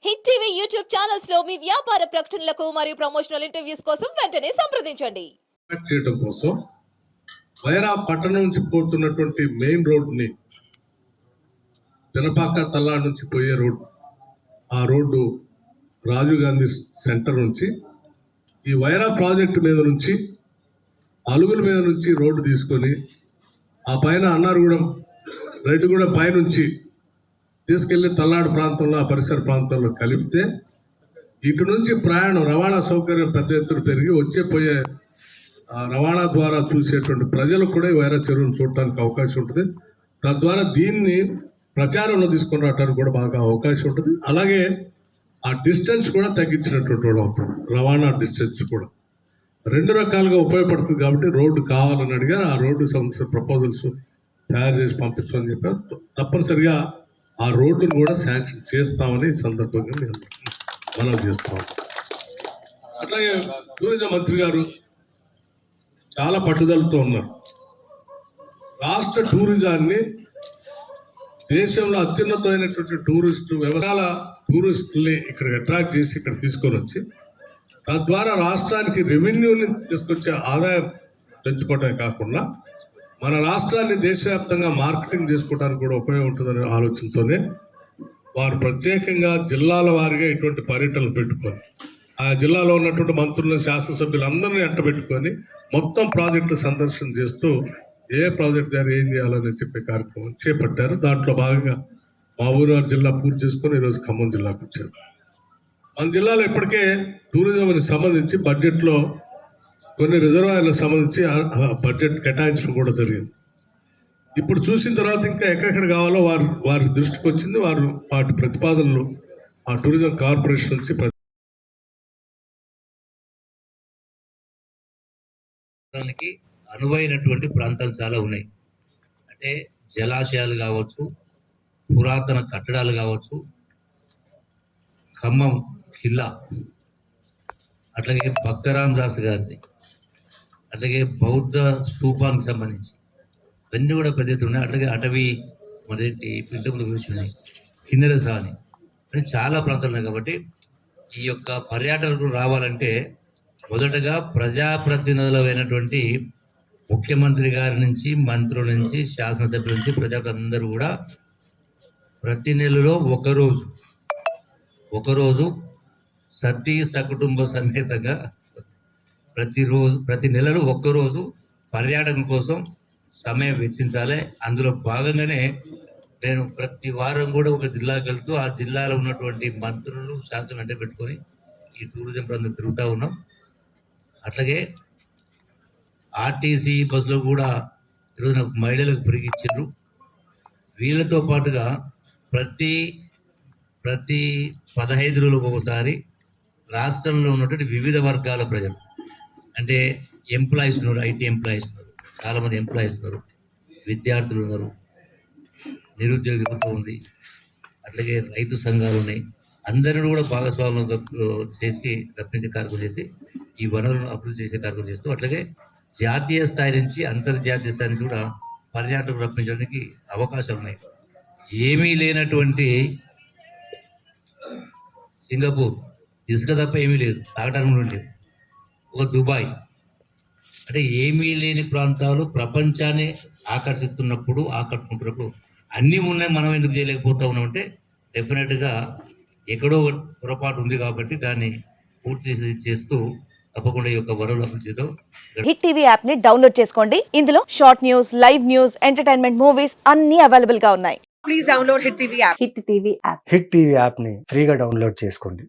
Hit TV YouTube channels లో మీ వ్యాపార ప్రకటనలకు మరియు ప్రమోషనల్ ఇంటర్వ్యూస్ కోసం వెంటనే సంప్రదించండి. చేయడం కోసం వైరా పట్టణం నుంచి పోతున్నటువంటి మెయిన్ రోడ్ని పినపాక తల్లాడు నుంచి పోయే రోడ్డు, ఆ రోడ్డు రాజీవ్ గాంధీ సెంటర్ నుంచి ఈ వైరా ప్రాజెక్టు మీద నుంచి అలుగుల మీద నుంచి రోడ్డు తీసుకొని ఆ పైన అన్నారగూడెం రెడ్డిగూడెం పైనుంచి తీసుకెళ్లి తల్లాడు ప్రాంతంలో ఆ పరిసర ప్రాంతంలో కలిపితే ఇటు నుంచి ప్రయాణం రవాణా సౌకర్యం పెద్ద ఎత్తున పెరిగి వచ్చే పోయే రవాణా ద్వారా చూసేటువంటి ప్రజలకు కూడా ఈ వైరా చెరువును చూడటానికి అవకాశం ఉంటుంది. తద్వారా దీన్ని ప్రచారంలో తీసుకుని రావడానికి కూడా బాగా అవకాశం ఉంటుంది. అలాగే ఆ డిస్టెన్స్ కూడా తగ్గించినటువంటి వాడు అవుతాడు. రవాణా డిస్టెన్స్ కూడా రెండు రకాలుగా ఉపయోగపడుతుంది. కాబట్టి రోడ్డు కావాలని అడిగారు. ఆ రోడ్డు సంబంధించిన ప్రపోజల్స్ తయారు చేసి పంపించమని చెప్పారు. తప్పనిసరిగా ఆ రోడ్డును కూడా శాంక్షన్ చేస్తామని ఈ సందర్భంగా మేము మనం చేస్తాం. అట్లాగే టూరిజం మంత్రి గారు చాలా పట్టుదలతో ఉన్నారు. రాష్ట్ర టూరిజాన్ని దేశంలో అత్యున్నతమైనటువంటి టూరిస్టుల్ని ఇక్కడ అట్రాక్ట్ చేసి ఇక్కడ తీసుకొని వచ్చి తద్వారా రాష్ట్రానికి రెవెన్యూని తీసుకొచ్చే ఆదాయం పెంచుకోవటమే కాకుండా మన రాష్ట్రాన్ని దేశవ్యాప్తంగా మార్కెటింగ్ చేసుకోవడానికి కూడా ఉపయోగం ఉంటుందనే ఆలోచనతోనే వారు ప్రత్యేకంగా జిల్లాల వారీగా ఇటువంటి పర్యటనలు పెట్టుకొని ఆ జిల్లాలో ఉన్నటువంటి మంత్రులను శాసనసభ్యులందరినీ పెట్టుకొని మొత్తం ప్రాజెక్టు సందర్శన చేస్తూ ఏ ప్రాజెక్ట్ ద్వారా ఏం చేయాలని చెప్పే కార్యక్రమం చేపట్టారు. దాంట్లో భాగంగా మా ఊరు జిల్లా పూర్తి చేసుకొని ఈరోజు ఖమ్మం జిల్లాకు వచ్చారు. మన జిల్లాలో ఇప్పటికే టూరిజంకి సంబంధించి బడ్జెట్లో కొన్ని రిజర్వాయర్లకు సంబంధించి బడ్జెట్ కేటాయించడం కూడా జరిగింది. ఇప్పుడు చూసిన తర్వాత ఇంకా ఎక్కడెక్కడ కావాలో వారి దృష్టికి వచ్చింది. వారు వాటి ప్రతిపాదనలు ఆ టూరిజం కార్పొరేషన్ నుంచి అనువైనటువంటి ప్రాంతాలు చాలా ఉన్నాయి. అంటే జలాశయాలు కావచ్చు, పురాతన కట్టడాలు కావచ్చు, ఖమ్మం ఖిల్లా, అట్లాగే భక్తరామ్ దాస్ గారిది, అట్లాగే బౌద్ధ స్తూపానికి సంబంధించి ఇవన్నీ కూడా పెద్ద ఎత్తున ఉన్నాయి. అట్లాగే అటవీ మరేంటి పింటములు కూర్చున్నాయి, కిన్నెరస అని చాలా ప్రాంతాలు ఉన్నాయి. కాబట్టి ఈ యొక్క పర్యాటకులు రావాలంటే మొదటగా ప్రజాప్రతినిధులైనటువంటి ముఖ్యమంత్రి గారి నుంచి, మంత్రుల నుంచి, శాసనసభ్యుల నుంచి ప్రజలందరూ కూడా ప్రతి నెలలో ఒకరోజు సతీ సకుటుంబ సమేతంగా ప్రతి నెలలో ఒక్కరోజు పర్యాటకం కోసం సమయం వెచ్చించాలి. అందులో భాగంగానే నేను ప్రతి వారం కూడా ఒక జిల్లాకి వెళ్తూ ఆ జిల్లాలో ఉన్నటువంటి మంత్రులు, శాసనం వెంట పెట్టుకొని ఈ టూరిజం ప్రాంతం తిరుగుతూ ఉన్నాం. అట్లాగే ఆర్టీసీ బస్సులో కూడా ఈరోజు మహిళలకు ఫ్రీగా ఇచ్చిండ్రు. వీళ్ళతో పాటుగా ప్రతి 15 రోజులకు ఒకసారి రాష్ట్రంలో ఉన్నటువంటి వివిధ వర్గాల ప్రజలు, అంటే ఎంప్లాయీస్ ఉన్నారు, ఐటీ ఎంప్లాయీస్ ఉన్నారు, చాలామంది ఎంప్లాయీస్ ఉన్నారు, విద్యార్థులు ఉన్నారు, నిరుద్యోగ యువత ఉంది, అట్లాగే రైతు సంఘాలు ఉన్నాయి. అందరినీ కూడా భాగస్వామ్యం చేసి రప్పించే కార్యక్రమం చేసి ఈ వనరులను అభివృద్ధి చేసే కార్యక్రమం చేస్తూ అట్లాగే జాతీయ స్థాయి నుంచి అంతర్జాతీయ స్థాయి నుంచి కూడా పర్యాటకులు రప్పించడానికి అవకాశాలు ఉన్నాయి. ఏమీ లేనటువంటి సింగపూర్ ఇసుక తప్ప ఏమీ లేదు, తాగడానికి లేదు. ఒక దుబాయ్, అంటే ఏమీ లేని ప్రాంతాలు ప్రపంచాన్ని ఆకట్టుకుంటున్నప్పుడు అన్నీ ఉన్నాయి, మనం ఎందుకు చేయలేకపోతా ఉన్నామంటే డెఫినెట్గా ఎక్కడో పొరపాటు ఉంది. కాబట్టి దాన్ని పూర్తి చేస్తూ తప్పకుండా ఈ యొక్క వనరులు అభివృద్ధితో హిట్ టీవీ యాప్ ని డౌన్లోడ్ చేసుకోండి. ఇందులో short news, live news, entertainment movies అన్ని అవైలబుల్ గా ఉన్నాయి. Please download hit TV app. Hit TV app hit TV app ని ఫ్రీగా డౌన్లోడ్ చేసుకోండి.